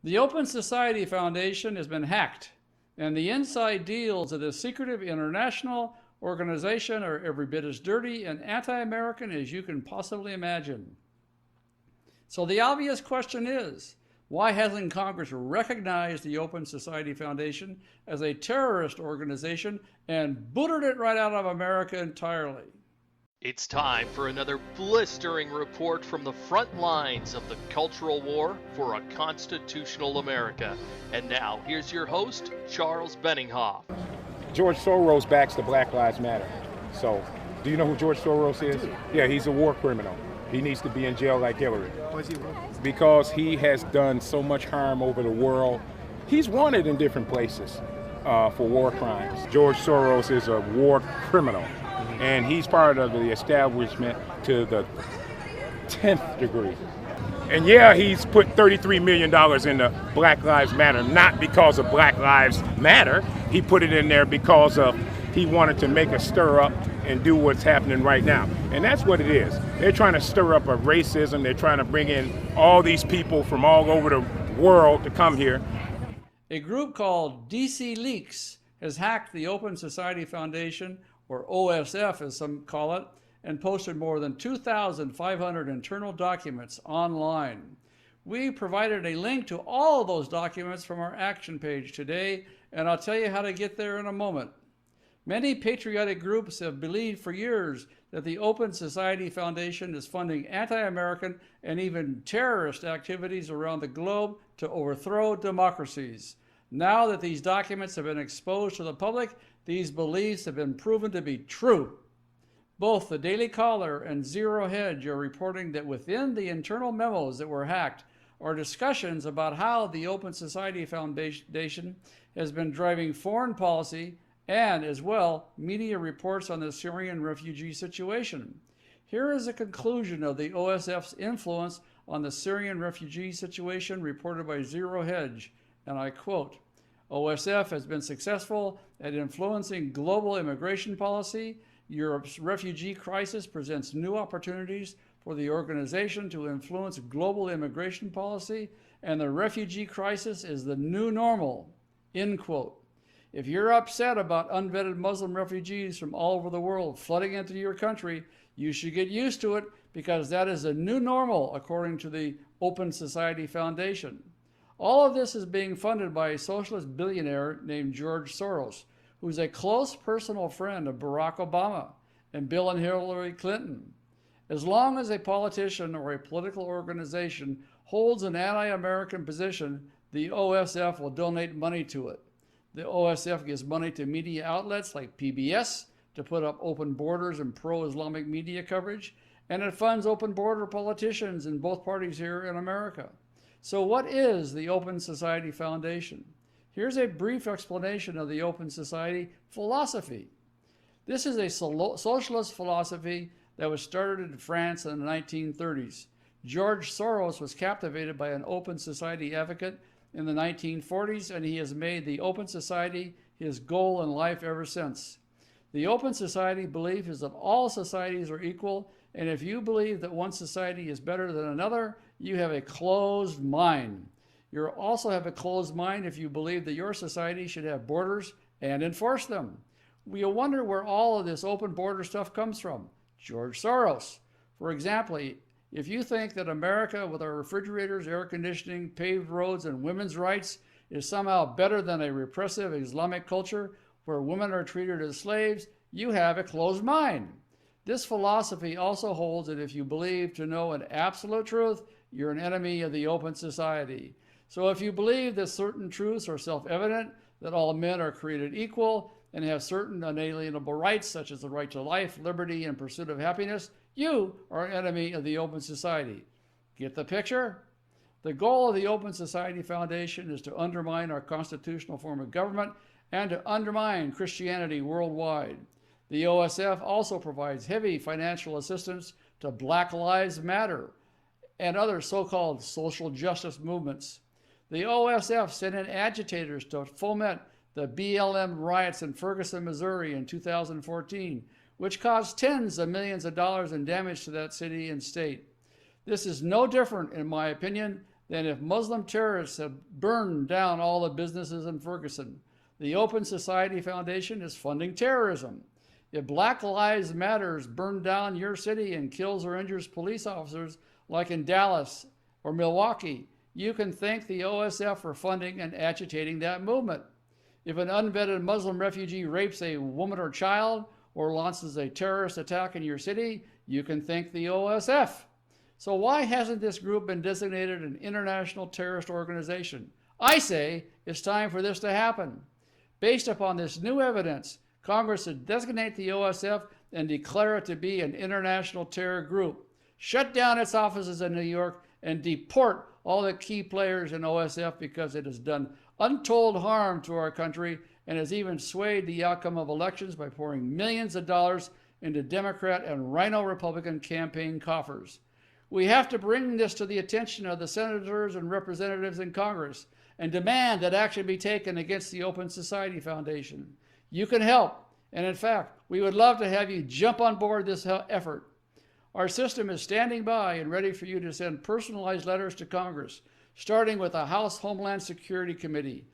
The Open Society Foundation has been hacked, and the inside deals of this secretive international organization are every bit as dirty and anti American as you can possibly imagine. So the obvious question is, why hasn't Congress recognized the Open Society Foundation as a terrorist organization and booted it right out of America entirely? It's time for another blistering report from the front lines of the cultural war for a constitutional America. And now, here's your host, Charles Benninghoff. George Soros backs the Black Lives Matter. So, do you know who George Soros is? Yeah, he's a war criminal. He needs to be in jail like Hillary. Why is he? Because he has done so much harm over the world. He's wanted in different places for war crimes. George Soros is a war criminal. And he's part of the establishment to the 10th degree. And yeah, he's put $33 million into Black Lives Matter, not because of Black Lives Matter. He put it in there because of he wanted to make a stir up and do what's happening right now. And that's what it is. They're trying to stir up a racism. They're trying to bring in all these people from all over the world to come here. A group called DC Leaks has hacked the Open Society Foundation, or OSF as some call it, and posted more than 2,500 internal documents online. We provided a link to all of those documents from our action page today, and I'll tell you how to get there in a moment. Many patriotic groups have believed for years that the Open Society Foundation is funding anti-American and even terrorist activities around the globe to overthrow democracies. Now that these documents have been exposed to the public, these beliefs have been proven to be true. Both the Daily Caller and Zero Hedge are reporting that within the internal memos that were hacked are discussions about how the Open Society Foundation has been driving foreign policy and, as well, media reports on the Syrian refugee situation. Here is a conclusion of the OSF's influence on the Syrian refugee situation reported by Zero Hedge, and I quote, OSF has been successful at influencing global immigration policy. Europe's refugee crisis presents new opportunities for the organization to influence global immigration policy, and the refugee crisis is the new normal, end quote. If you're upset about unvetted Muslim refugees from all over the world flooding into your country, you should get used to it because that is the new normal, according to the Open Society Foundation. All of this is being funded by a socialist billionaire named George Soros, who's a close personal friend of Barack Obama and Bill and Hillary Clinton. As long as a politician or a political organization holds an anti-American position, the OSF will donate money to it. The OSF gives money to media outlets like PBS to put up open borders and pro-Islamic media coverage, and it funds open border politicians in both parties here in America. So what is the Open Society Foundation? Here's a brief explanation of the Open Society philosophy. This is a socialist philosophy that was started in France in the 1930s. George Soros was captivated by an Open Society advocate in the 1940s, and he has made the Open Society his goal in life ever since. The Open Society belief is that all societies are equal, and if you believe that one society is better than another, you have a closed mind. You also have a closed mind if you believe that your society should have borders and enforce them. We'll wonder where all of this open border stuff comes from. George Soros. For example, if you think that America with our refrigerators, air conditioning, paved roads, and women's rights is somehow better than a repressive Islamic culture where women are treated as slaves, you have a closed mind. This philosophy also holds that if you believe to know an absolute truth, you're an enemy of the Open Society. So if you believe that certain truths are self-evident, that all men are created equal and have certain unalienable rights, such as the right to life, liberty, and pursuit of happiness, you are an enemy of the Open Society. Get the picture? The goal of the Open Society Foundation is to undermine our constitutional form of government and to undermine Christianity worldwide. The OSF also provides heavy financial assistance to Black Lives Matter and other so-called social justice movements. The OSF sent in agitators to foment the BLM riots in Ferguson, Missouri in 2014, which caused tens of millions of dollars in damage to that city and state. This is no different, in my opinion, than if Muslim terrorists have burned down all the businesses in Ferguson. The Open Society Foundation is funding terrorism. If Black Lives Matters burn down your city and kills or injures police officers, like in Dallas or Milwaukee, you can thank the OSF for funding and agitating that movement. If an unvetted Muslim refugee rapes a woman or child or launches a terrorist attack in your city, you can thank the OSF. So why hasn't this group been designated an international terrorist organization? I say it's time for this to happen. Based upon this new evidence, Congress should designate the OSF and declare it to be an international terror group. Shut down its offices in New York and deport all the key players in OSF because it has done untold harm to our country and has even swayed the outcome of elections by pouring millions of dollars into Democrat and Rhino Republican campaign coffers. We have to bring this to the attention of the senators and representatives in Congress and demand that action be taken against the Open Society Foundation. You can help, and in fact, we would love to have you jump on board this effort. Our system is standing by and ready for you to send personalized letters to Congress, starting with the House Homeland Security Committee.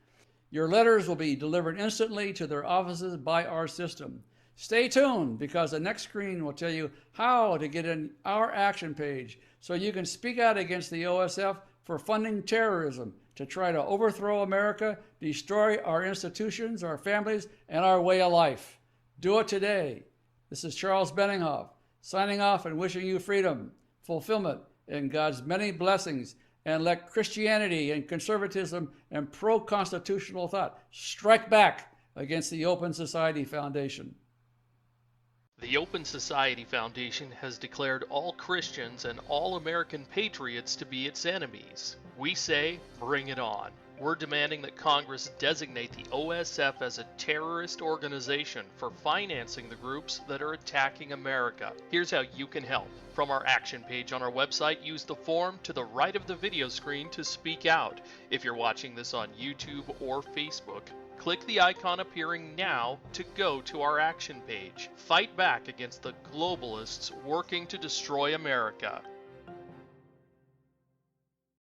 Your letters will be delivered instantly to their offices by our system. Stay tuned, because the next screen will tell you how to get in our action page so you can speak out against the OSF for funding terrorism to try to overthrow America, destroy our institutions, our families, and our way of life. Do it today. This is Charles Benninghoff, signing off and wishing you freedom, fulfillment, and God's many blessings. And let Christianity and conservatism and pro-constitutional thought strike back against the Open Society Foundation. The Open Society Foundation has declared all Christians and all American patriots to be its enemies. We say, bring it on. We're demanding that Congress designate the OSF as a terrorist organization for financing the groups that are attacking America. Here's how you can help. From our action page on our website, use the form to the right of the video screen to speak out. If you're watching this on YouTube or Facebook, click the icon appearing now to go to our action page. Fight back against the globalists working to destroy America.